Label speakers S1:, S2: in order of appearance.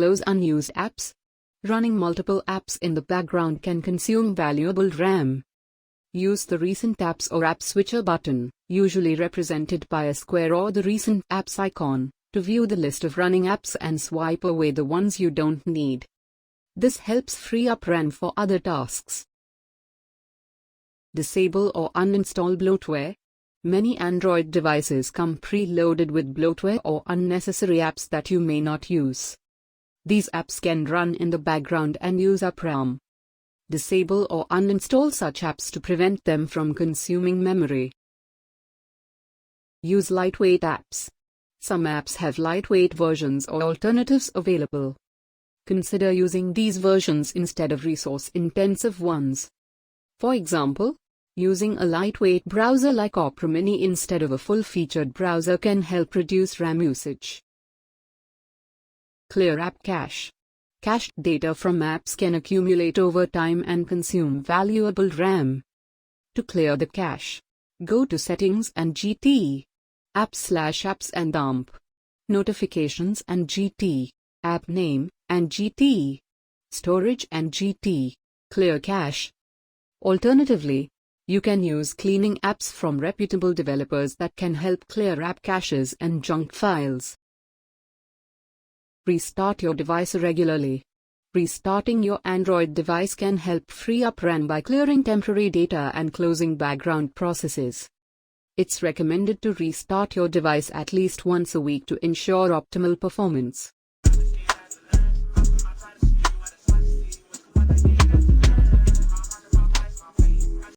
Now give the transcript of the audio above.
S1: close unused apps. Running multiple apps in the background can consume valuable RAM. Use the Recent Apps or App Switcher button, usually represented by a square or the Recent Apps icon, to view the list of running apps and swipe away the ones you don't need. This helps free up RAM for other tasks. Disable or uninstall bloatware. Many Android devices come preloaded with bloatware or unnecessary apps that you may not use. These apps can run in the background and use up RAM. Disable or uninstall such apps to prevent them from consuming memory. Use lightweight apps. Some apps have lightweight versions or alternatives available. Consider using these versions instead of resource-intensive ones. For example, using a lightweight browser like Opera Mini instead of a full-featured browser can help reduce RAM usage. Clear app cache. Cached data from apps can accumulate over time and consume valuable RAM. To clear the cache, go to Settings and GT, Apps/Apps and Dump, Notifications and GT, App Name and GT, Storage and GT, Clear cache. Alternatively, you can use cleaning apps from reputable developers that can help clear app caches and junk files. Restart your device regularly. Restarting your Android device can help free up RAM by clearing temporary data and closing background processes. It's recommended to restart your device at least once a week to ensure optimal performance.